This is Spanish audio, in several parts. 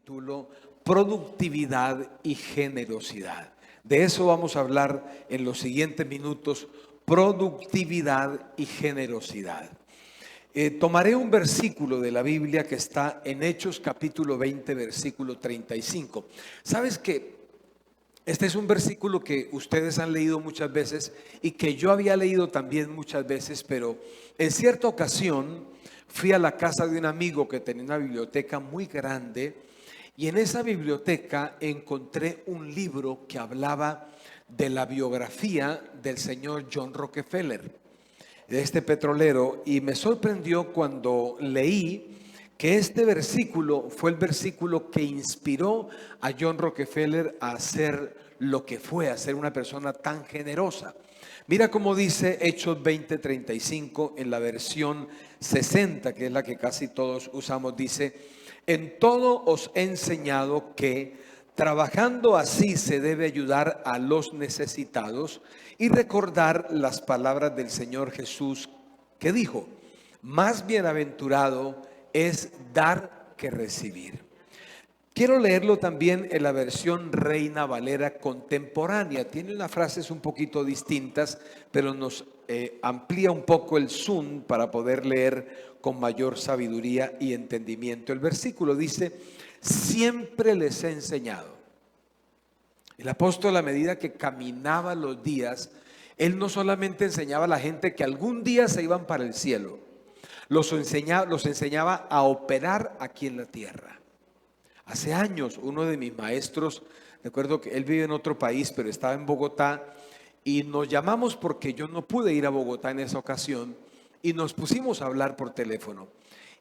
titulo Productividad y Generosidad. De eso vamos a hablar en los siguientes minutos, productividad y generosidad. Tomaré un versículo de la Biblia que está en Hechos capítulo 20, versículo 35. ¿Sabes qué? Este es un versículo que ustedes han leído muchas veces y que yo había leído también muchas veces, pero en cierta ocasión fui a la casa de un amigo que tenía una biblioteca muy grande y en esa biblioteca encontré un libro que hablaba de la biografía del señor John Rockefeller, de este petrolero, y me sorprendió cuando leí que este versículo fue el versículo que inspiró a John Rockefeller a hacer lo que fue, a ser una persona tan generosa. Mira cómo dice Hechos 20:35 en la versión 60, que es la que casi todos usamos. Dice: en todo os he enseñado que trabajando así se debe ayudar a los necesitados y recordar las palabras del Señor Jesús que dijo: más bienaventurado es dar que recibir. Quiero leerlo también en la versión Reina Valera contemporánea. Tiene unas frases un poquito distintas, pero nos amplía un poco el zoom para poder leer con mayor sabiduría y entendimiento. El versículo dice: siempre les he enseñado. El apóstol, a medida que caminaba los días, él no solamente enseñaba a la gente que algún día se iban para el cielo, los enseñaba a operar aquí en la tierra. Hace años, uno de mis maestros, recuerdo que él vive en otro país, pero estaba en Bogotá, y nos llamamos porque yo no pude ir a Bogotá en esa ocasión, y nos pusimos a hablar por teléfono.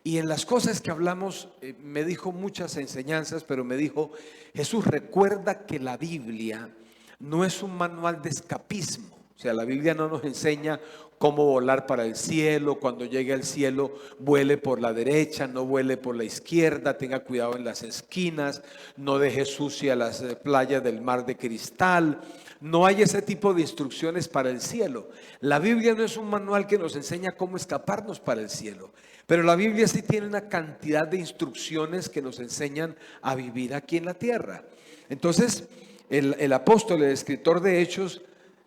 Y en las cosas que hablamos, me dijo muchas enseñanzas, pero me dijo: Jesús, recuerda que la Biblia no es un manual de escapismo. O sea, la Biblia no nos enseña cómo volar para el cielo, cuando llegue al cielo vuele por la derecha, no vuele por la izquierda, tenga cuidado en las esquinas, no deje sucia las playas del mar de cristal. No hay ese tipo de instrucciones para el cielo. La Biblia no es un manual que nos enseña cómo escaparnos para el cielo, pero la Biblia sí tiene una cantidad de instrucciones que nos enseñan a vivir aquí en la tierra. Entonces, el apóstol, el escritor de Hechos,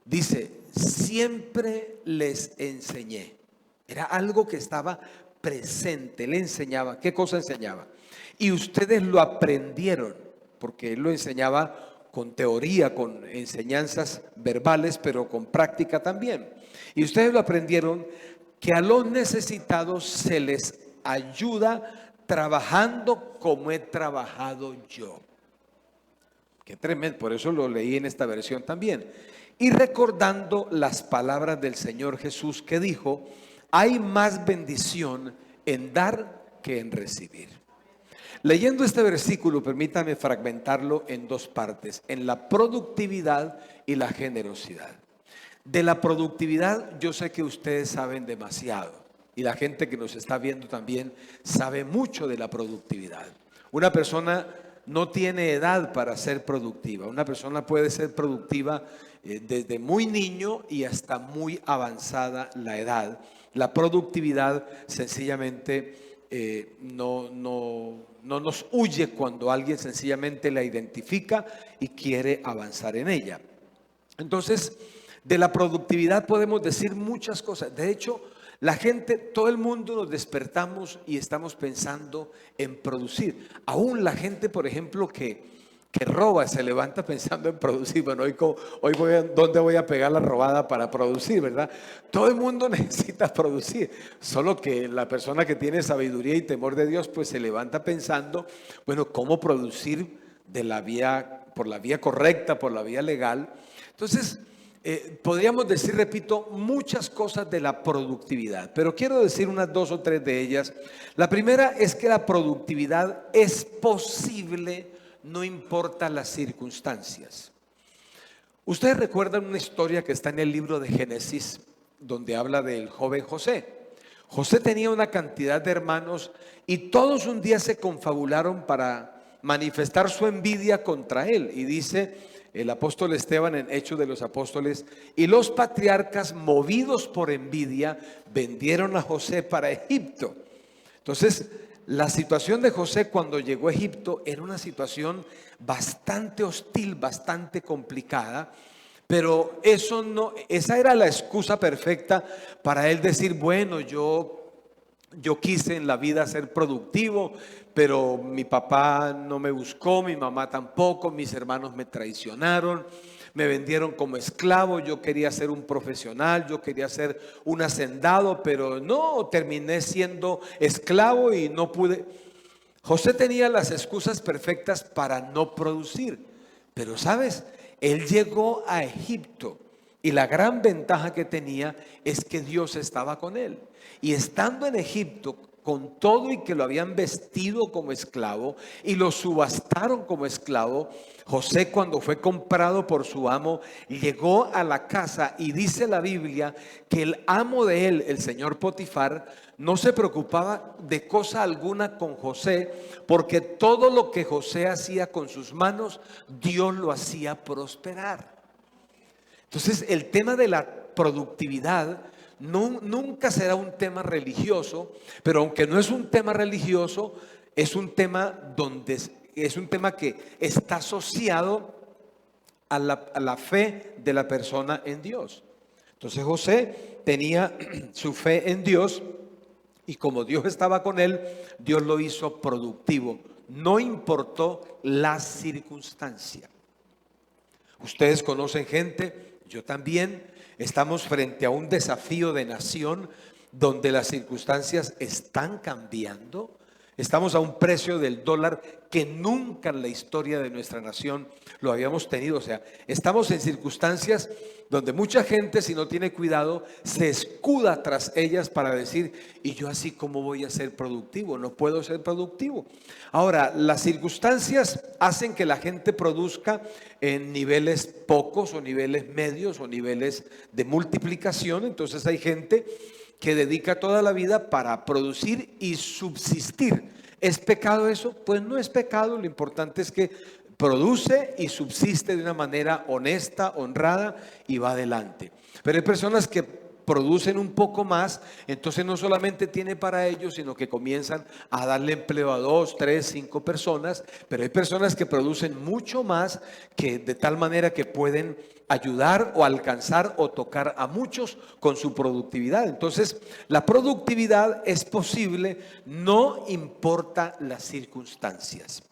dice: siempre les enseñé. Era algo que estaba presente. Le enseñaba. ¿Qué cosa enseñaba? Y ustedes lo aprendieron, porque él lo enseñaba con teoría, con enseñanzas verbales, pero con práctica también. Y ustedes lo aprendieron, que a los necesitados se les ayuda trabajando como he trabajado yo. Qué tremendo, por eso lo leí en esta versión también. Y recordando las palabras del Señor Jesús que dijo: hay más bendición en dar que en recibir. Leyendo este versículo, permítame fragmentarlo en dos partes: en la productividad y la generosidad. De la productividad, yo sé que ustedes saben demasiado, y la gente que nos está viendo también sabe mucho de la productividad. Una persona no tiene edad para ser productiva. Una persona puede ser productiva desde muy niño y hasta muy avanzada la edad. La productividad sencillamente no nos huye cuando alguien sencillamente la identifica y quiere avanzar en ella. Entonces, de la productividad podemos decir muchas cosas. De hecho, la gente, todo el mundo nos despertamos y estamos pensando en producir. Aún la gente, por ejemplo, que roba, se levanta pensando en producir. Bueno, hoy ¿dónde voy a pegar la robada para producir, verdad? Todo el mundo necesita producir. Solo que la persona que tiene sabiduría y temor de Dios, pues se levanta pensando, bueno, ¿cómo producir por la vía correcta, por la vía legal? Entonces, podríamos decir, repito, muchas cosas de la productividad, pero quiero decir unas dos o tres de ellas. La primera es que la productividad es posible, no importa las circunstancias. Ustedes recuerdan una historia que está en el libro de Génesis, donde habla del joven José. José tenía una cantidad de hermanos y todos un día se confabularon para manifestar su envidia contra él. Y dice el apóstol Esteban en Hechos de los Apóstoles: y los patriarcas, movidos por envidia, vendieron a José para Egipto. Entonces, la situación de José cuando llegó a Egipto era una situación bastante hostil, bastante complicada, pero eso no, esa era la excusa perfecta para él decir, bueno, yo quise en la vida ser productivo, pero mi papá no me buscó, mi mamá tampoco, mis hermanos me traicionaron, me vendieron como esclavo, yo quería ser un profesional, yo quería ser un hacendado, pero no, terminé siendo esclavo y no pude. José tenía las excusas perfectas para no producir, pero sabes, él llegó a Egipto y la gran ventaja que tenía es que Dios estaba con él. Y estando en Egipto, con todo y que lo habían vestido como esclavo y lo subastaron como esclavo, José, cuando fue comprado por su amo, llegó a la casa y dice la Biblia que el amo de él, el señor Potifar, no se preocupaba de cosa alguna con José, porque todo lo que José hacía con sus manos, Dios lo hacía prosperar. Entonces, el tema de la productividad nunca será un tema religioso, pero aunque no es un tema religioso, es un tema donde es un tema que está asociado a la fe de la persona en Dios. Entonces José tenía su fe en Dios y como Dios estaba con él, Dios lo hizo productivo. No importó la circunstancia. Ustedes conocen gente, yo también, estamos frente a un desafío de nación donde las circunstancias están cambiando. Estamos a un precio del dólar que nunca en la historia de nuestra nación lo habíamos tenido. O sea, estamos en circunstancias donde mucha gente, si no tiene cuidado, se escuda tras ellas para decir, ¿y yo así cómo voy a ser productivo? No puedo ser productivo. Ahora, las circunstancias hacen que la gente produzca en niveles pocos o niveles medios o niveles de multiplicación. Entonces hay gente que dedica toda la vida para producir y subsistir. ¿Es pecado eso? Pues no es pecado, lo importante es que produce y subsiste de una manera honesta, honrada y va adelante. Pero hay personas que producen un poco más, entonces no solamente tiene para ellos, sino que comienzan a darle empleo a 2, 3, 5 personas, pero hay personas que producen mucho más, que de tal manera que pueden ayudar o alcanzar o tocar a muchos con su productividad. Entonces, la productividad es posible, no importa las circunstancias.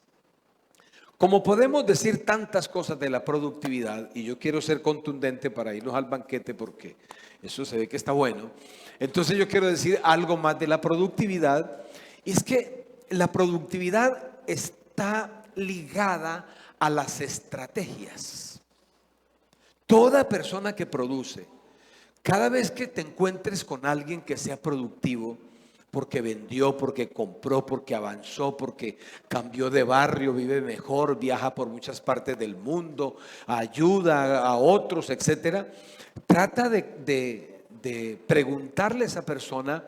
Como podemos decir tantas cosas de la productividad, y yo quiero ser contundente para irnos al banquete porque eso se ve que está bueno, entonces yo quiero decir algo más de la productividad, y es que la productividad está ligada a las estrategias. Toda persona que produce, cada vez que te encuentres con alguien que sea productivo, porque vendió, porque compró, porque avanzó, porque cambió de barrio, vive mejor, viaja por muchas partes del mundo, ayuda a otros, etcétera. Trata de preguntarle a esa persona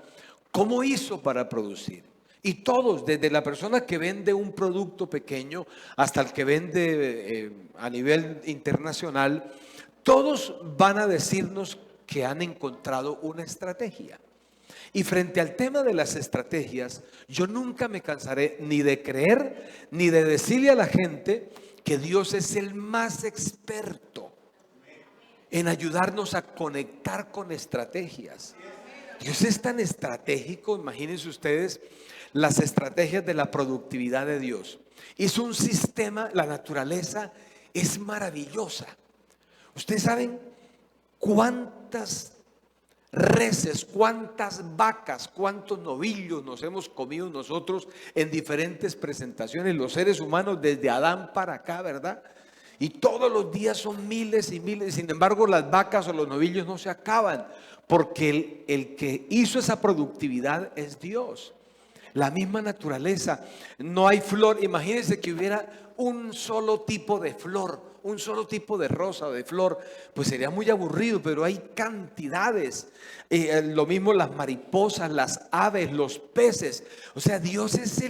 cómo hizo para producir. Y todos, desde la persona que vende un producto pequeño hasta el que vende a nivel internacional, todos van a decirnos que han encontrado una estrategia. Y frente al tema de las estrategias, yo nunca me cansaré ni de creer, ni de decirle a la gente que Dios es el más experto en ayudarnos a conectar con estrategias. Dios es tan estratégico, imagínense ustedes las estrategias de la productividad de Dios. Es un sistema, la naturaleza es maravillosa. Ustedes saben cuántas reses, cuántas vacas, cuántos novillos nos hemos comido nosotros en diferentes presentaciones, los seres humanos desde Adán para acá, ¿verdad? Y todos los días son miles y miles. Sin embargo, las vacas o los novillos no se acaban, porque el que hizo esa productividad es Dios. La misma naturaleza. No hay flor. Imagínense que hubiera un solo tipo de flor, un solo tipo de rosa o de flor, pues sería muy aburrido, pero hay cantidades. Lo mismo las mariposas, las aves, los peces. O sea, Dios es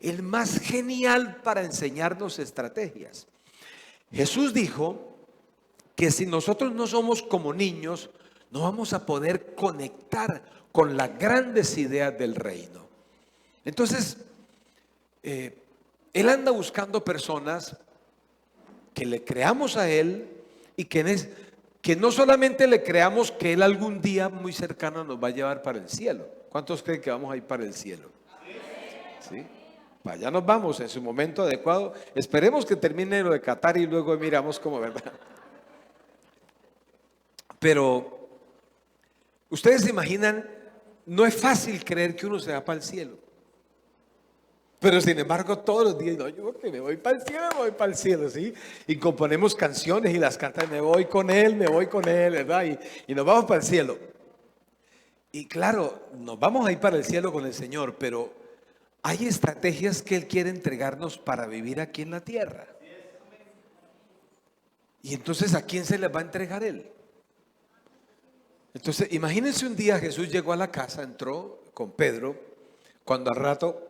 el más genial para enseñarnos estrategias. Jesús dijo que si nosotros no somos como niños, no vamos a poder conectar con las grandes ideas del reino. Entonces, Él anda buscando personas que le creamos a Él y que no solamente le creamos que Él algún día muy cercano nos va a llevar para el cielo. ¿Cuántos creen que vamos a ir para el cielo? ¿Sí? Allá nos vamos en su momento adecuado. Esperemos que termine lo de Qatar y luego miramos cómo, ¿verdad? Pero ustedes se imaginan, no es fácil creer que uno se va para el cielo. Pero sin embargo todos los días, no, yo que me voy para el cielo, me voy para el cielo, ¿sí? Y componemos canciones y las cantamos, me voy con él, ¿verdad? Y nos vamos para el cielo. Y claro, nos vamos a ir para el cielo con el Señor, pero hay estrategias que Él quiere entregarnos para vivir aquí en la tierra. Y entonces, ¿a quién se les va a entregar Él? Entonces, imagínense un día Jesús llegó a la casa, entró con Pedro, cuando al rato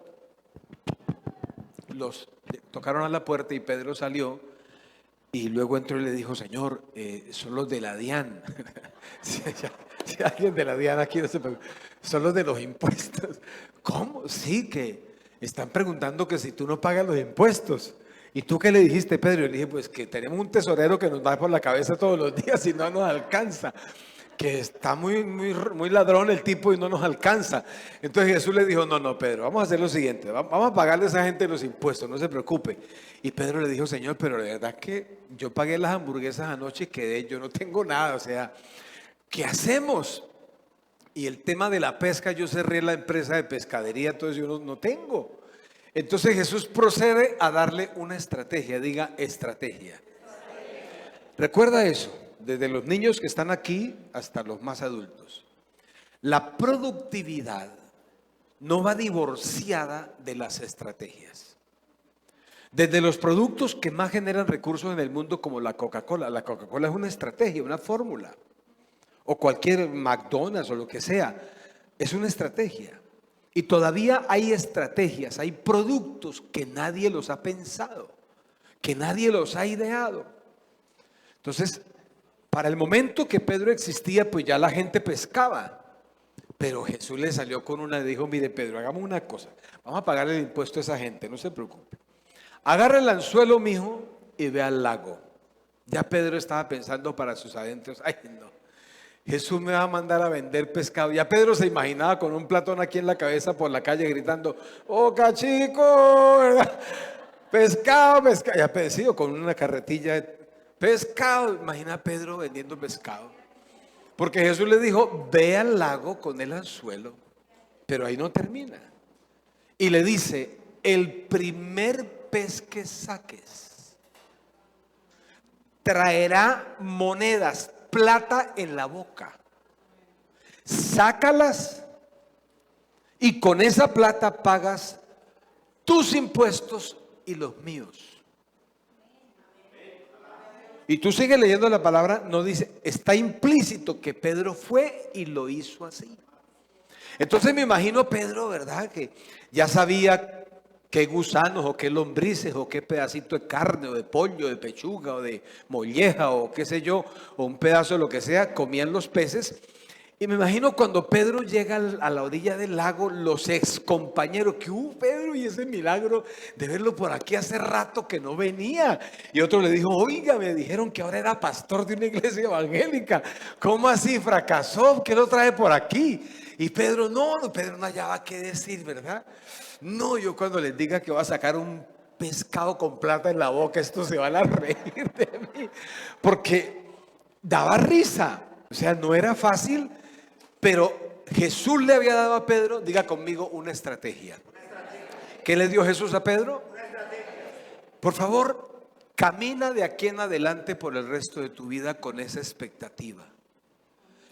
los tocaron a la puerta y Pedro salió y luego entró y le dijo: Señor, son los de la DIAN. Si alguien de la DIAN aquí, no se preocupe, son los de los impuestos. ¿Cómo? Sí, que están preguntando que si tú no pagas los impuestos. ¿Y tú qué le dijiste, Pedro? Y le dije: pues que tenemos un tesorero que nos da por la cabeza todos los días y no nos alcanza, que está muy ladrón el tipo y no nos alcanza. Entonces Jesús le dijo: no, Pedro, vamos a hacer lo siguiente, vamos a pagarle a esa gente los impuestos, no se preocupe. Y Pedro le dijo: Señor, pero de verdad que yo pagué las hamburguesas anoche y quedé, yo no tengo nada, o sea, ¿qué hacemos? Y el tema de la pesca, yo cerré la empresa de pescadería, entonces yo no tengo. Entonces Jesús procede a darle una estrategia, diga estrategia. Recuerda eso, desde los niños que están aquí hasta los más adultos. La productividad no va divorciada de las estrategias. Desde los productos que más generan recursos en el mundo, como la Coca-Cola. La Coca-Cola es una estrategia, una fórmula. O cualquier McDonald's o lo que sea, es una estrategia. Y todavía hay estrategias, hay productos que nadie los ha pensado, que nadie los ha ideado. Entonces, para el momento que Pedro existía, pues ya la gente pescaba. Pero Jesús le salió con una, dijo: mire, Pedro, hagamos una cosa, vamos a pagarle el impuesto a esa gente, no se preocupe. Agarra el anzuelo, mijo, y ve al lago. Ya Pedro estaba pensando para sus adentros: ay, no, Jesús me va a mandar a vender pescado. Ya Pedro se imaginaba con un platón aquí en la cabeza por la calle gritando: ¡Oca, chico! ¿Verdad? Pescado, pescado. Ya Pedro, con una carretilla de pescado. Imagina a Pedro vendiendo pescado. Porque Jesús le dijo: ve al lago con el anzuelo. Pero ahí no termina. Y le dice: el primer pez que saques traerá monedas, plata en la boca. Sácalas y con esa plata pagas tus impuestos y los míos. Y tú sigues leyendo la palabra, no dice, está implícito que Pedro fue y lo hizo así. Entonces me imagino Pedro, ¿verdad? Que ya sabía qué gusanos o qué lombrices o qué pedacito de carne o de pollo, de pechuga o de molleja o qué sé yo, o un pedazo de lo que sea, comían los peces. Y me imagino cuando Pedro llega a la orilla del lago, los ex compañeros, que Pedro, y ese milagro de verlo por aquí hace rato que no venía. Y otro le dijo: oiga, me dijeron que ahora era pastor de una iglesia evangélica. ¿Cómo así? ¿Fracasó? ¿Qué lo trae por aquí? Y Pedro no hallaba qué decir, ¿verdad? No, yo cuando les diga que voy a sacar un pescado con plata en la boca, estos se van a reír de mí. Porque daba risa. O sea, no era fácil. Pero Jesús le había dado a Pedro, diga conmigo, una estrategia. ¿Qué le dio Jesús a Pedro? Por favor, camina de aquí en adelante por el resto de tu vida con esa expectativa.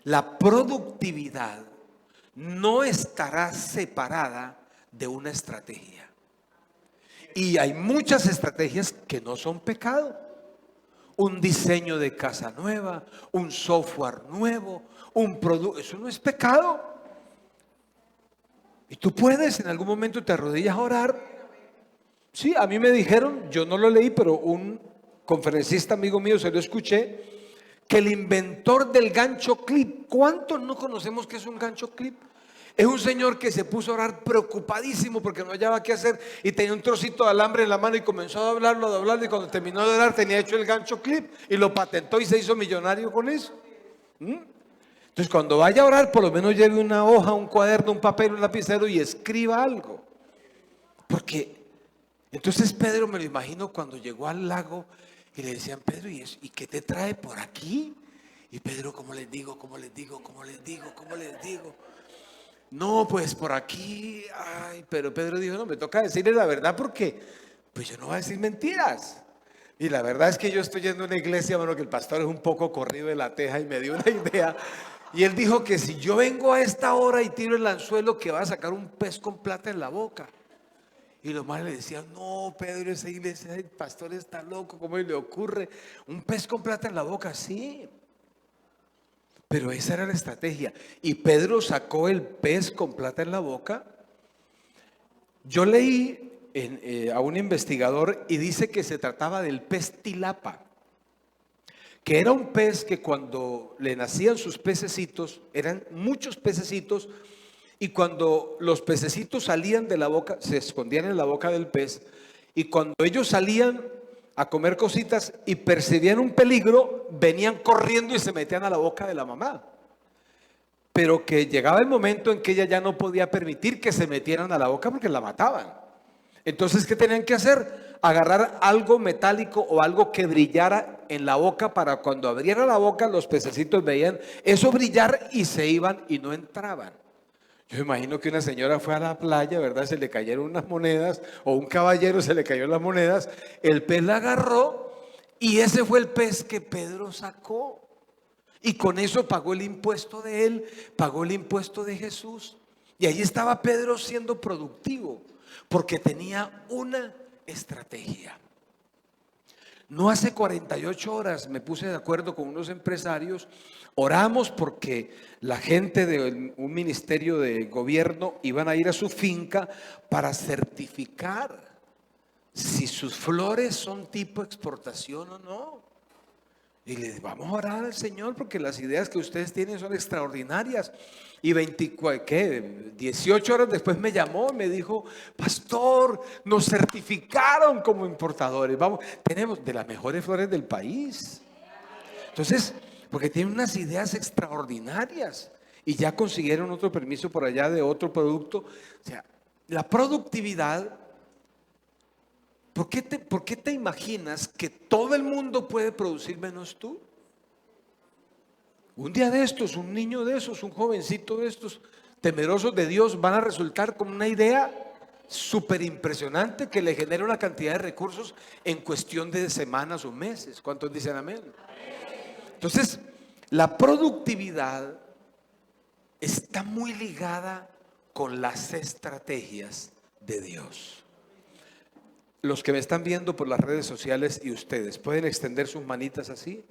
La productividad no estará separada de una estrategia. Y hay muchas estrategias que no son pecado. Un diseño de casa nueva, un software nuevo, un producto, eso no es pecado. Y tú puedes, en algún momento te arrodillas a orar. Sí, a mí me dijeron, yo no lo leí, pero un conferencista amigo mío se lo escuché, que el inventor del gancho clip, ¿cuántos no conocemos qué es un gancho clip? Es un señor que se puso a orar preocupadísimo porque no hallaba qué hacer y tenía un trocito de alambre en la mano y comenzó a doblarlo y cuando terminó de orar tenía hecho el gancho clip y lo patentó y se hizo millonario con eso. Entonces cuando vaya a orar por lo menos lleve una hoja, un cuaderno, un papel, un lapicero y escriba algo. Porque entonces Pedro me lo imagino cuando llegó al lago y le decían: Pedro, ¿y qué te trae por aquí? Y Pedro: ¿cómo les digo? No, pues por aquí. Ay, pero Pedro dijo: no, me toca decirle la verdad porque pues yo no voy a decir mentiras. Y la verdad es que yo estoy yendo a una iglesia, bueno, que el pastor es un poco corrido de la teja y me dio una idea. Y él dijo que si yo vengo a esta hora y tiro el anzuelo, que va a sacar un pez con plata en la boca. Y los más le decían: no, Pedro, esa iglesia, el pastor está loco, ¿cómo le ocurre? Un pez con plata en la boca, sí. Pero esa era la estrategia. Y Pedro sacó el pez con plata en la boca. Yo leí a un investigador y dice que se trataba del pez tilapa, que era un pez que cuando le nacían sus pececitos, eran muchos pececitos, y cuando los pececitos salían de la boca, se escondían en la boca del pez, y cuando ellos salían a comer cositas y percibían un peligro, venían corriendo y se metían a la boca de la mamá. Pero que llegaba el momento en que ella ya no podía permitir que se metieran a la boca porque la mataban. Entonces, ¿qué tenían que hacer? Agarrar algo metálico o algo que brillara en la boca para cuando abriera la boca los pececitos veían eso brillar y se iban y no entraban. Yo imagino que una señora fue a la playa, ¿verdad? Se le cayeron unas monedas, o un caballero se le cayó las monedas, el pez la agarró y ese fue el pez que Pedro sacó. Y con eso pagó el impuesto de él, pagó el impuesto de Jesús. Y ahí estaba Pedro siendo productivo, porque tenía una estrategia. No hace 48 horas me puse de acuerdo con unos empresarios, oramos porque la gente de un ministerio de gobierno iban a ir a su finca para certificar si sus flores son tipo exportación o no. Y les vamos a orar al Señor porque las ideas que ustedes tienen son extraordinarias. Y 18 horas después me llamó y me dijo: pastor, nos certificaron como importadores. Vamos, tenemos de las mejores flores del país. Entonces, porque tienen unas ideas extraordinarias y ya consiguieron otro permiso por allá de otro producto. O sea, la productividad. ¿Por qué te imaginas que todo el mundo puede producir menos tú? Un día de estos, un niño de esos, un jovencito de estos, temerosos de Dios, van a resultar con una idea súper impresionante que le genera una cantidad de recursos en cuestión de semanas o meses. ¿Cuántos dicen amén? Entonces, la productividad está muy ligada con las estrategias de Dios. Los que me están viendo por las redes sociales y ustedes, ¿pueden extender sus manitas así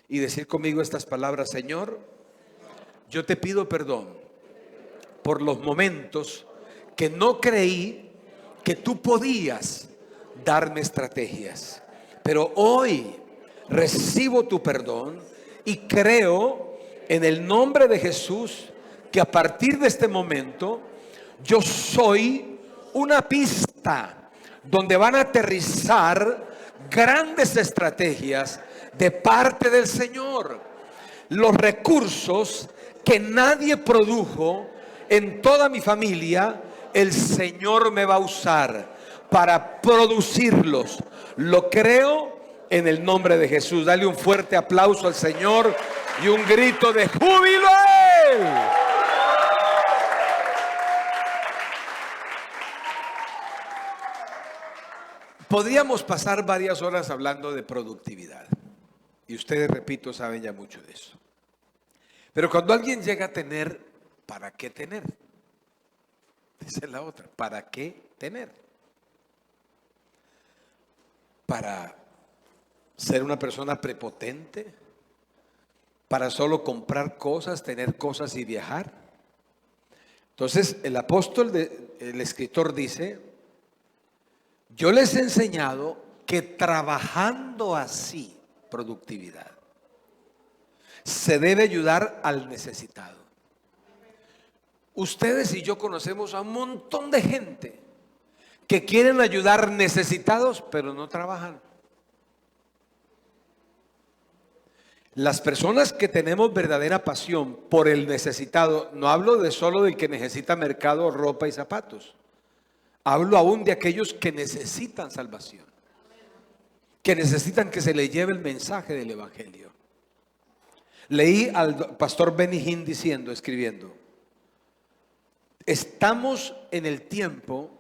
y decir conmigo estas palabras? Señor, yo te pido perdón por los momentos que no creí que tú podías darme estrategias, pero hoy recibo tu perdón y creo en el nombre de Jesús que a partir de este momento yo soy una pista donde van a aterrizar grandes estrategias de parte del Señor. Los recursos que nadie produjo en toda mi familia, el Señor me va a usar para producirlos. Lo creo en el nombre de Jesús. Dale un fuerte aplauso al Señor y un grito de júbilo a Él. Podríamos pasar varias horas hablando de productividad. Y ustedes, repito, saben ya mucho de eso. Pero cuando alguien llega a tener, ¿para qué tener? Esa es la otra. ¿Para qué tener? ¿Para ser una persona prepotente? ¿Para solo comprar cosas, tener cosas y viajar? Entonces, el apóstol, el escritor dice: yo les he enseñado que trabajando así, productividad, se debe ayudar al necesitado. Ustedes y yo conocemos a un montón de gente que quieren ayudar necesitados, pero no trabajan. Las personas que tenemos verdadera pasión por el necesitado, no hablo de solo del que necesita mercado, ropa y zapatos. Hablo aún de aquellos que necesitan salvación, que necesitan que se les lleve el mensaje del evangelio. Leí al pastor Benny Hinn diciendo, escribiendo: estamos en el tiempo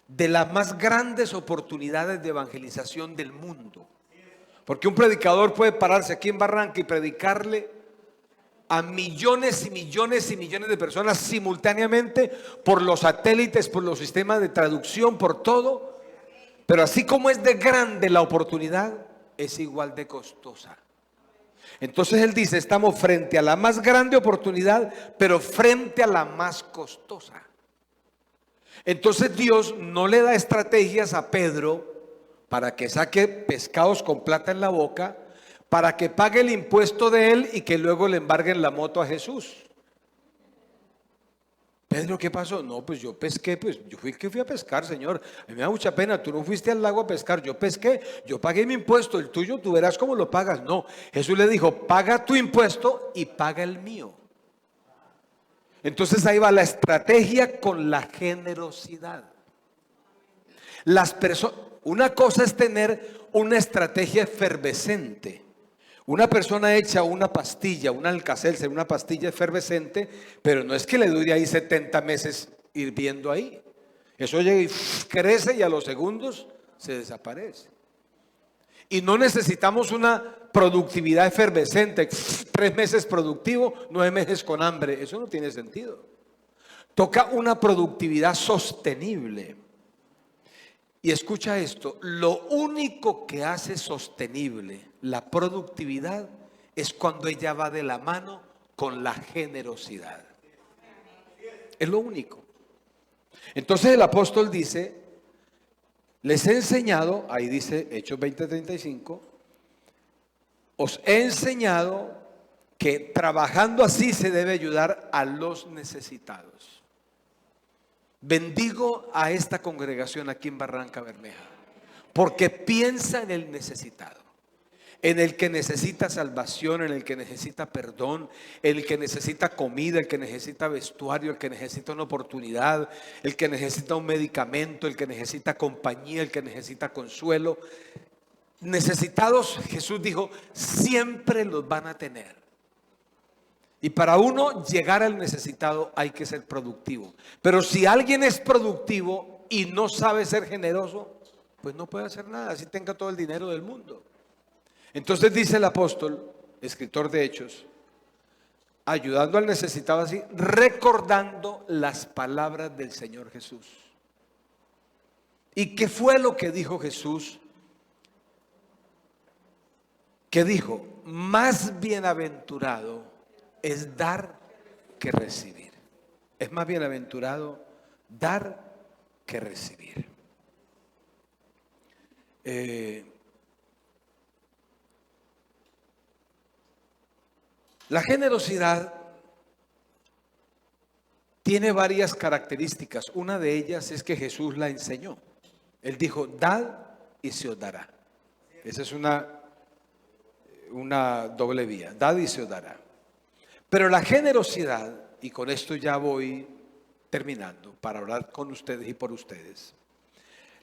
de las más grandes oportunidades de evangelización del mundo. Porque un predicador puede pararse aquí en Barranca y predicarle a millones y millones y millones de personas simultáneamente por los satélites, por los sistemas de traducción, por todo. Pero así como es de grande la oportunidad, es igual de costosa. Entonces él dice, estamos frente a la más grande oportunidad, pero frente a la más costosa. Entonces Dios no le da estrategias a Pedro para que saque pescados con plata en la boca, para que pague el impuesto de él y que luego le embarguen la moto a Jesús. Pedro, ¿qué pasó? No, pues yo pesqué, pues yo fui el que fui a pescar, Señor. A mí me da mucha pena, tú no fuiste al lago a pescar, yo pesqué, yo pagué mi impuesto, el tuyo tú verás cómo lo pagas. No, Jesús le dijo, paga tu impuesto y paga el mío. Entonces ahí va la estrategia con la generosidad. Una cosa es tener una estrategia efervescente. Una persona echa una pastilla, un Alka-Seltzer, una pastilla efervescente, pero no es que le dure ahí 70 meses hirviendo ahí. Eso llega y crece y a los segundos se desaparece. Y no necesitamos una productividad efervescente, 3 meses productivo, 9 meses con hambre. Eso no tiene sentido. Toca una productividad sostenible. Y escucha esto, lo único que hace sostenible la productividad es cuando ella va de la mano con la generosidad. Es lo único. Entonces el apóstol dice, les he enseñado, ahí dice Hechos 20:35, os he enseñado que trabajando así se debe ayudar a los necesitados. Bendigo a esta congregación aquí en Barranca Bermeja, porque piensa en el necesitado, en el que necesita salvación, en el que necesita perdón, el que necesita comida, el que necesita vestuario, el que necesita una oportunidad, el que necesita un medicamento, el que necesita compañía, el que necesita consuelo. Necesitados, Jesús dijo, siempre los van a tener. Y para uno llegar al necesitado hay que ser productivo. Pero si alguien es productivo y no sabe ser generoso, pues no puede hacer nada, así tenga todo el dinero del mundo. Entonces dice el apóstol, escritor de Hechos, ayudando al necesitado así, recordando las palabras del Señor Jesús. ¿Y qué fue lo que dijo Jesús? Que dijo, más bienaventurado es dar que recibir. Es más bienaventurado dar que recibir. La generosidad tiene varias características. Una de ellas es que Jesús la enseñó. Él dijo, dad y se os dará. Esa es una doble vía. Dad y se os dará. Pero la generosidad, y con esto ya voy terminando para hablar con ustedes y por ustedes.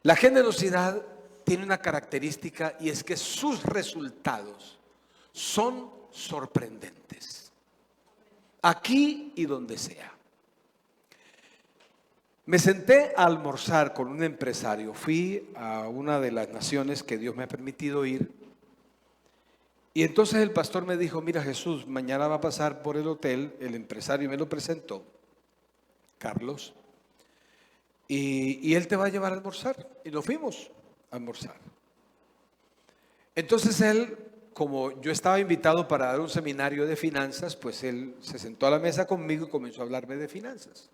La generosidad tiene una característica y es que sus resultados son sorprendentes. Aquí y donde sea. Me senté a almorzar con un empresario. Fui a una de las naciones que Dios me ha permitido ir. Y entonces el pastor me dijo, mira Jesús, mañana va a pasar por el hotel, el empresario me lo presentó, Carlos, y él te va a llevar a almorzar. Y nos fuimos a almorzar. Entonces él, como yo estaba invitado para dar un seminario de finanzas, pues él se sentó a la mesa conmigo y comenzó a hablarme de finanzas.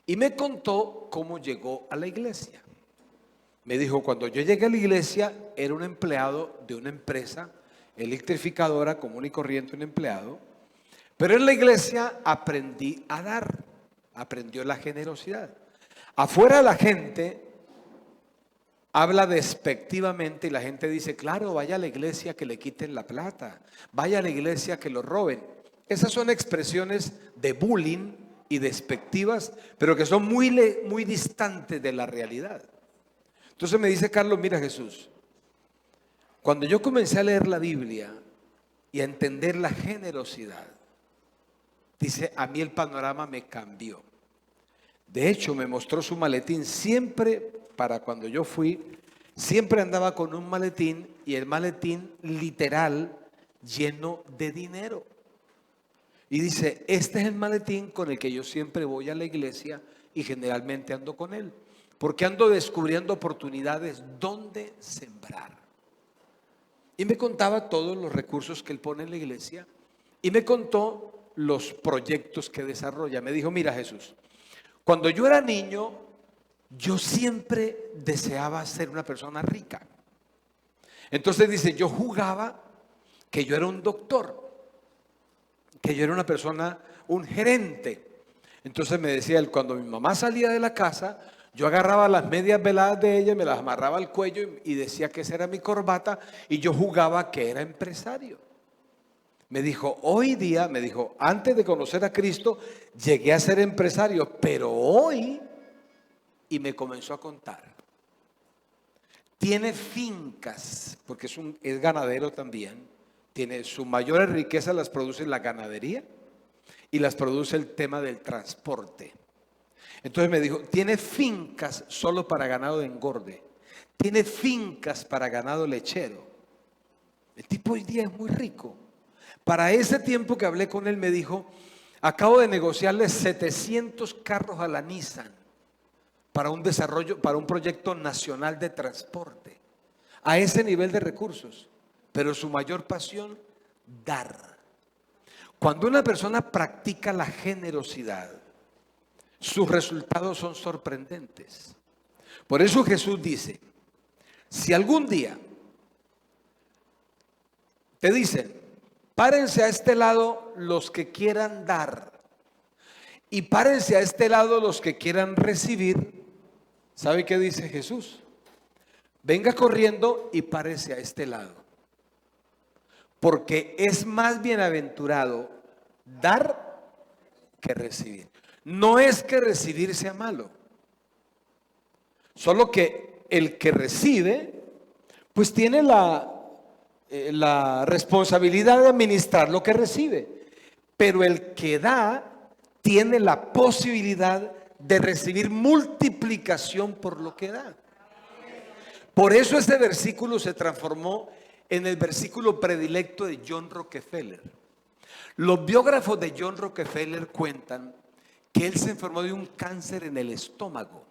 Y me contó cómo llegó a la iglesia. Me dijo, cuando yo llegué a la iglesia, era un empleado de una empresa electrificadora común y corriente, un empleado, pero en la iglesia aprendí a dar. aprendió la generosidad. Afuera la gente habla despectivamente y la gente dice, claro, vaya a la iglesia que le quiten la plata, vaya a la iglesia que lo roben. Esas son expresiones de bullying y despectivas, pero que son muy distantes de la realidad. Entonces me dice Carlos, mira Jesús, cuando yo comencé a leer la Biblia y a entender la generosidad, dice, a mí el panorama me cambió. De hecho, me mostró su maletín. Siempre, para cuando yo fui, siempre andaba con un maletín y el maletín literal lleno de dinero. Y dice, este es el maletín con el que yo siempre voy a la iglesia y generalmente ando con él. Porque ando descubriendo oportunidades donde sembrar. Y me contaba todos los recursos que él pone en la iglesia y me contó los proyectos que desarrolla. Me dijo, mira Jesús, cuando yo era niño, yo siempre deseaba ser una persona rica. Entonces dice, yo jugaba que yo era un doctor, que yo era una persona, un gerente. Entonces me decía él, cuando mi mamá salía de la casa, yo agarraba las medias veladas de ella, me las amarraba al cuello y decía que esa era mi corbata y yo jugaba que era empresario. Me dijo, hoy día, me dijo, antes de conocer a Cristo, llegué a ser empresario, pero hoy, y me comenzó a contar, tiene fincas, porque es ganadero también, tiene su mayor riqueza las produce la ganadería y las produce el tema del transporte. Entonces me dijo, tiene fincas solo para ganado de engorde, tiene fincas para ganado lechero. El tipo hoy día es muy rico. Para ese tiempo que hablé con él me dijo, acabo de negociarle 700 carros a la Nissan para un desarrollo, para un proyecto nacional de transporte. A ese nivel de recursos. Pero su mayor pasión, dar. Cuando una persona practica la generosidad, sus resultados son sorprendentes. Por eso Jesús dice, si algún día te dicen, párense a este lado los que quieran dar y párense a este lado los que quieran recibir, ¿sabe qué dice Jesús? Venga corriendo y párese a este lado, porque es más bienaventurado dar que recibir. No es que recibir sea malo, solo que el que recibe pues tiene la responsabilidad de administrar lo que recibe, pero el que da tiene la posibilidad de recibir multiplicación por lo que da. Por eso este versículo se transformó en el versículo predilecto de John Rockefeller. Los biógrafos de John Rockefeller cuentan que él se enfermó de un cáncer en el estómago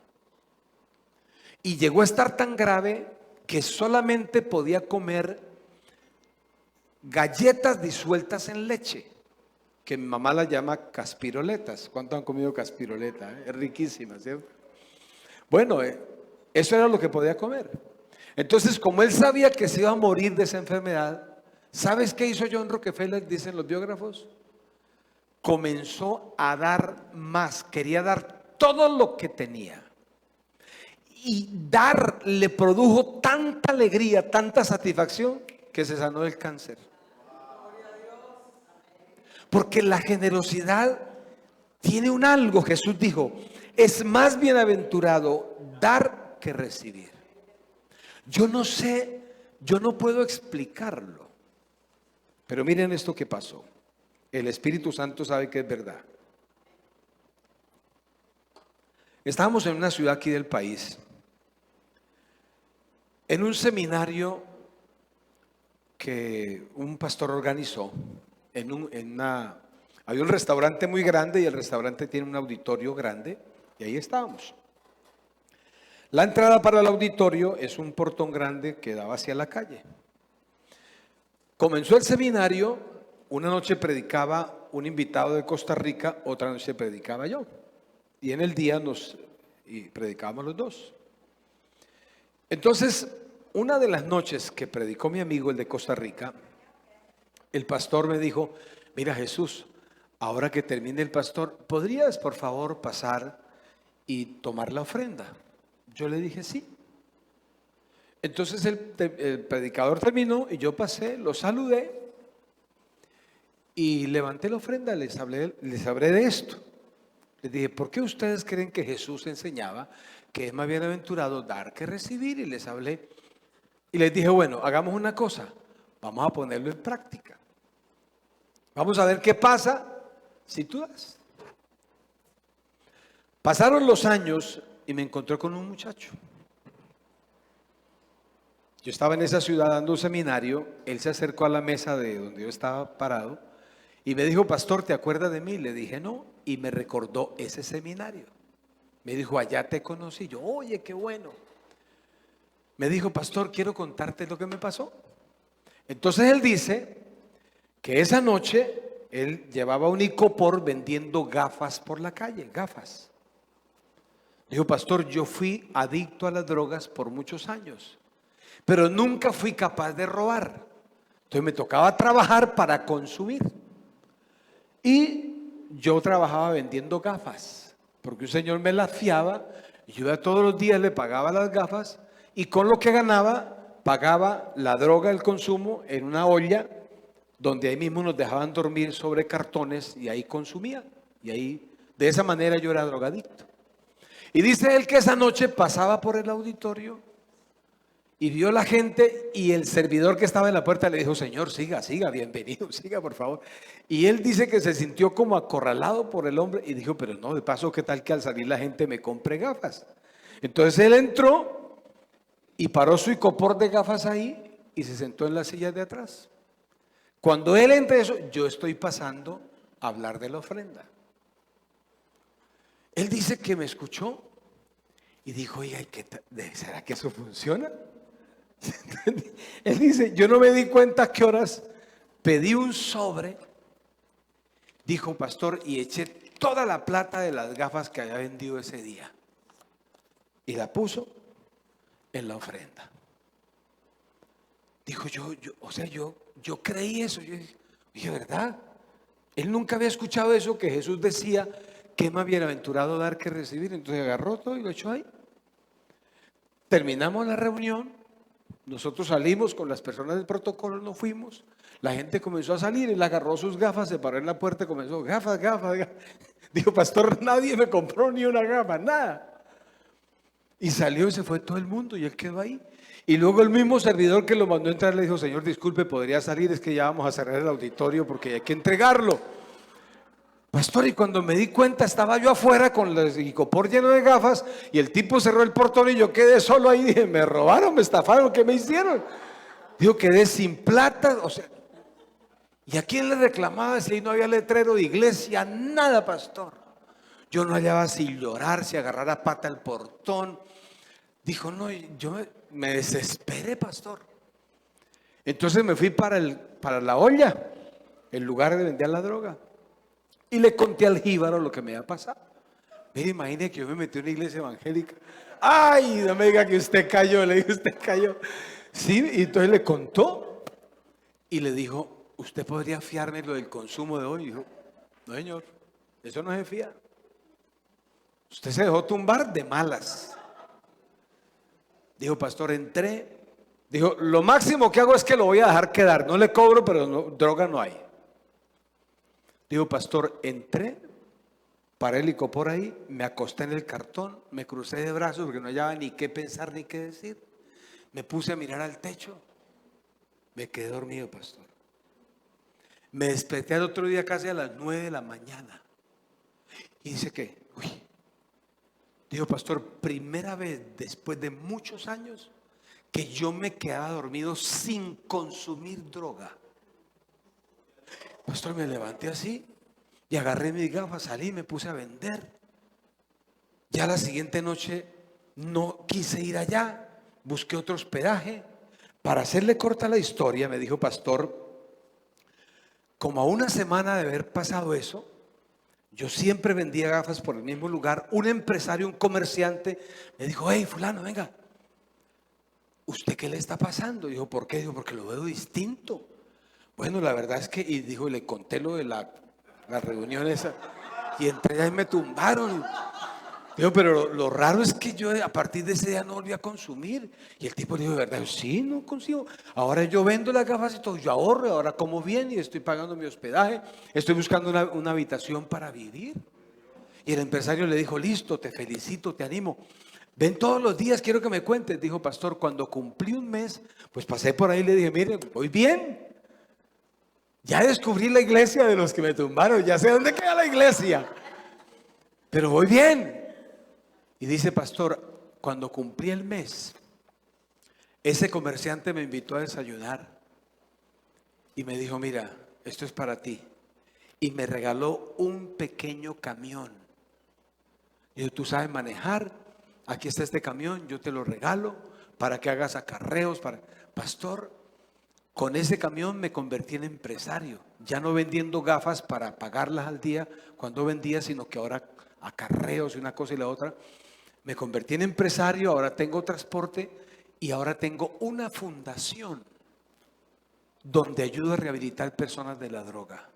y llegó a estar tan grave que solamente podía comer galletas disueltas en leche, que mi mamá las llama caspiroletas. ¿Cuántos han comido caspiroleta? Es riquísima, ¿cierto? Bueno, eso era lo que podía comer. Entonces, como él sabía que se iba a morir de esa enfermedad, ¿sabes qué hizo John Rockefeller? Dicen los biógrafos. Comenzó a dar más, quería dar todo lo que tenía. Y dar le produjo tanta alegría, tanta satisfacción, que se sanó del cáncer. Porque la generosidad tiene un algo. Jesús dijo, es más bienaventurado dar que recibir. Yo no sé, yo no puedo explicarlo. Pero miren esto que pasó. El Espíritu Santo sabe que es verdad. Estábamos en una ciudad aquí del país, en un seminario que un pastor organizó. Había un restaurante muy grande y el restaurante tiene un auditorio grande y ahí estábamos. La entrada para el auditorio es un portón grande que daba hacia la calle. Comenzó el seminario, una noche predicaba un invitado de Costa Rica, otra noche predicaba yo. Y en el día predicábamos los dos. Entonces, una de las noches que predicó mi amigo, el de Costa Rica, el pastor me dijo, mira Jesús, ahora que termine el pastor, ¿podrías por favor pasar y tomar la ofrenda? Yo le dije sí. Entonces el predicador terminó y yo pasé, lo saludé y levanté la ofrenda, les hablé de esto. Les dije, ¿por qué ustedes creen que Jesús enseñaba que es más bienaventurado dar que recibir? Y les hablé y les dije, bueno, hagamos una cosa, vamos a ponerlo en práctica. Vamos a ver qué pasa si tú das. Pasaron los años y me encontré con un muchacho. Yo estaba en esa ciudad dando un seminario, él se acercó a la mesa de donde yo estaba parado y me dijo, pastor, ¿te acuerdas de mí? Le dije, no, y me recordó ese seminario. Me dijo, allá te conocí. Yo, oye, qué bueno. Me dijo, pastor, quiero contarte lo que me pasó. Entonces él dice que esa noche él llevaba un icopor vendiendo gafas por la calle, gafas. Dijo, pastor, yo fui adicto a las drogas por muchos años, pero nunca fui capaz de robar. Entonces me tocaba trabajar para consumir. Y yo trabajaba vendiendo gafas, porque un señor me las fiaba, y yo todos los días le pagaba las gafas, y con lo que ganaba, pagaba la droga, el consumo, en una olla, donde ahí mismo nos dejaban dormir sobre cartones, y ahí consumía. Y ahí, de esa manera yo era drogadicto. Y dice él que esa noche pasaba por el auditorio, y vio la gente y el servidor que estaba en la puerta le dijo, señor, siga, bienvenido, siga por favor. Y él dice que se sintió como acorralado por el hombre y dijo, pero no, de paso, ¿qué tal que al salir la gente me compre gafas? Entonces él entró y paró su icopor de gafas ahí y se sentó en la silla de atrás. Cuando él entra eso, yo estoy pasando a hablar de la ofrenda. Él dice que me escuchó y dijo, oiga, ¿será que eso funciona? Él dice, yo no me di cuenta a qué horas pedí un sobre, dijo pastor, y eché toda la plata de las gafas que había vendido ese día y la puso en la ofrenda. Dijo yo creí eso. Yo dije, ¿verdad? Él nunca había escuchado eso, que Jesús decía que es más bienaventurado dar que recibir. Entonces agarró todo y lo echó ahí. Terminamos la reunión. Nosotros salimos con las personas del protocolo, nos fuimos. La gente comenzó a salir, él agarró sus gafas, se paró en la puerta y comenzó, gafas. Dijo, pastor, nadie me compró ni una gafa, nada. Y salió y se fue todo el mundo y él quedó ahí. Y luego el mismo servidor que lo mandó a entrar le dijo, señor, disculpe, podría salir, es que ya vamos a cerrar el auditorio porque hay que entregarlo. Pastor, y cuando me di cuenta estaba yo afuera con el icopor lleno de gafas y el tipo cerró el portón y yo quedé solo ahí. Dije, me robaron, me estafaron, ¿qué me hicieron? Digo, quedé sin plata, o sea, ¿y a quién le reclamaba si ahí no había letrero de iglesia? Nada, pastor. Yo no hallaba si llorar, si agarrar a pata el portón. Dijo, no, yo me desesperé, pastor. Entonces me fui para la olla, el lugar de vender la droga. Y le conté al jíbaro lo que me había pasado. Mire, imagine que yo me metí en una iglesia evangélica. Ay, no me diga que usted cayó, le dije, usted cayó. Sí, y entonces le contó y le dijo, ¿usted podría fiarme lo del consumo de hoy? Y dijo, no señor, eso no se fía. Usted se dejó tumbar de malas. Dijo, pastor, entré. Dijo, lo máximo que hago es que lo voy a dejar quedar. No le cobro, pero droga no hay. Dijo, pastor, entré, paré el icopor ahí, me acosté en el cartón, me crucé de brazos porque no hallaba ni qué pensar ni qué decir. Me puse a mirar al techo, me quedé dormido, pastor. Me desperté al otro día casi a las 9 de la mañana. Y dice que, dijo, pastor, primera vez después de muchos años que yo me quedaba dormido sin consumir droga. Pastor, me levanté así y agarré mis gafas, salí y me puse a vender. Ya la siguiente noche no quise ir allá, busqué otro hospedaje. Para hacerle corta la historia, me dijo, pastor, como a una semana de haber pasado eso, yo siempre vendía gafas por el mismo lugar. Un empresario, un comerciante, me dijo, hey, fulano, venga, ¿usted qué le está pasando? Dijo, ¿por qué? Dijo, porque lo veo distinto. Bueno, la verdad es que, y dijo, le conté lo de la las reuniones. Y entre ellas me tumbaron. Digo, pero lo raro es que yo a partir de ese día no volví a consumir. Y el tipo dijo, ¿de verdad? Yo, sí, no consigo. Ahora yo vendo las gafas y todo, yo ahorro, ahora como bien y estoy pagando mi hospedaje, estoy buscando una habitación para vivir. Y el empresario le dijo, listo, te felicito, te animo. Ven todos los días, quiero que me cuentes. Dijo, pastor, cuando cumplí un mes, pues pasé por ahí y le dije, mire, voy bien. Ya descubrí la iglesia de los que me tumbaron, ya sé dónde queda la iglesia, pero voy bien. Y dice, pastor, cuando cumplí el mes, ese comerciante me invitó a desayunar y me dijo, mira, esto es para ti. Y me regaló un pequeño camión. Y dijo, tú sabes manejar, aquí está este camión, yo te lo regalo para que hagas acarreos. Pastor, con ese camión me convertí en empresario, ya no vendiendo gafas para pagarlas al día cuando vendía, sino que ahora acarreos y una cosa y la otra. Me convertí en empresario, ahora tengo transporte y ahora tengo una fundación donde ayudo a rehabilitar personas de la droga.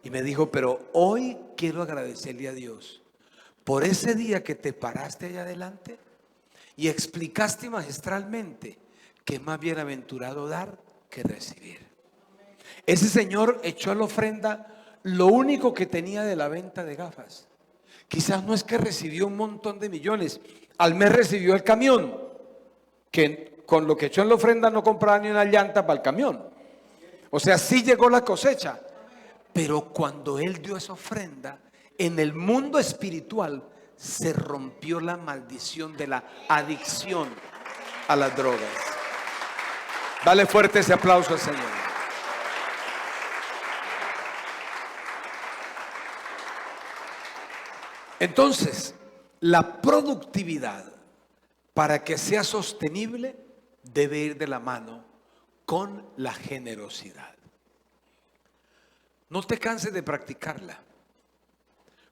Y me dijo, pero hoy quiero agradecerle a Dios por ese día que te paraste allá adelante y explicaste magistralmente que es más bienaventurado dar que recibir. Ese señor echó a la ofrenda lo único que tenía de la venta de gafas. Quizás no es que recibió un montón de millones, al mes recibió el camión, que con lo que echó en la ofrenda no compraba ni una llanta para el camión. O sea, sí llegó la cosecha, pero cuando él dio esa ofrenda, en el mundo espiritual se rompió la maldición de la adicción a las drogas. Dale fuerte ese aplauso al Señor. Entonces, la productividad, para que sea sostenible, debe ir de la mano con la generosidad. No te canses de practicarla.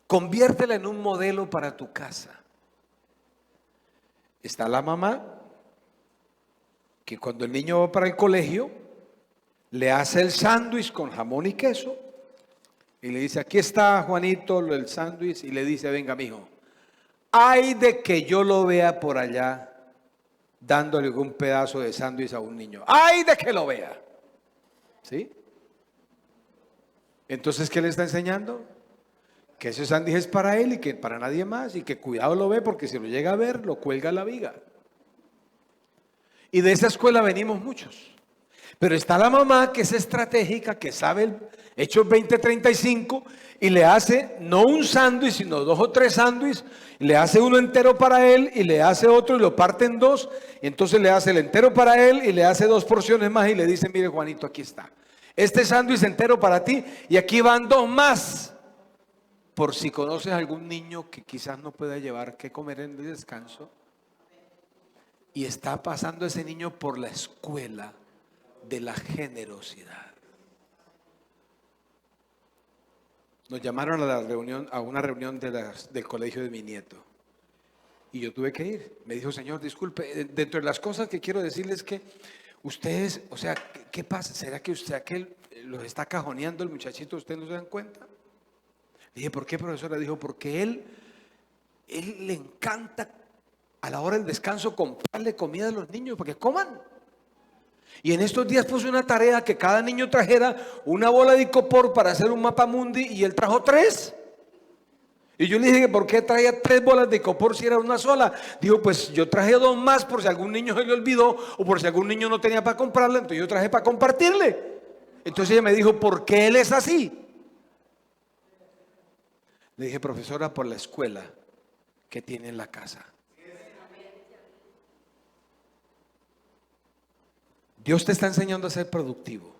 Conviértela en un modelo para tu casa. Está la mamá que cuando el niño va para el colegio le hace el sándwich con jamón y queso y le dice, aquí está Juanito el sándwich, y le dice, venga mijo, ay de que yo lo vea por allá dándole un pedazo de sándwich a un niño, ay de que lo vea. ¿Sí? Entonces, ¿qué le está enseñando? Que ese sándwich es para él y que para nadie más, y que cuidado lo ve, porque si lo llega a ver, lo cuelga a la viga. Y de esa escuela venimos muchos. Pero está la mamá que es estratégica, que sabe el Hechos 20:35 y le hace no un sándwich, sino 2 o 3 sándwiches, le hace uno entero para él y le hace otro y lo parte en 2, y entonces le hace el entero para él y le hace 2 porciones más y le dice, mire Juanito, aquí está. Este sándwich entero para ti y aquí van 2 más. Por si conoces a algún niño que quizás no pueda llevar qué comer en el descanso y está pasando ese niño por la escuela de la generosidad. Nos llamaron a la reunión, a una reunión del colegio de mi nieto, y yo tuve que ir. Me dijo, señor, disculpe, dentro de las cosas que quiero decirles que ustedes, o sea, ¿qué pasa? ¿Será que usted aquel los está cajoneando el muchachito? ¿Ustedes no se dan cuenta? Le dije, ¿por qué, profesora? Dijo, porque él le encanta a la hora del descanso comprarle comida a los niños para que coman. Y en estos días puse una tarea que cada niño trajera una bola de icopor para hacer un mapa mundi, y él trajo 3. Y yo le dije, ¿por qué traía 3 bolas de icopor si era una sola? Dijo, pues yo traje 2 más por si algún niño se le olvidó o por si algún niño no tenía para comprarle, entonces yo traje para compartirle. Entonces ella me dijo, ¿por qué él es así? Le dije, profesora, por la escuela que tiene en la casa. Dios te está enseñando a ser productivo.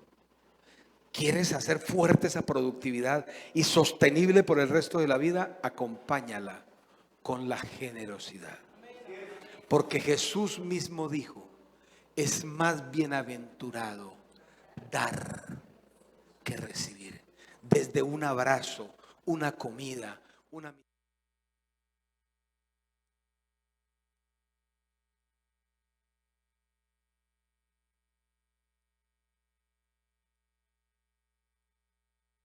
¿Quieres hacer fuerte esa productividad y sostenible por el resto de la vida? Acompáñala con la generosidad. Porque Jesús mismo dijo, es más bienaventurado dar que recibir. Desde un abrazo, una comida, una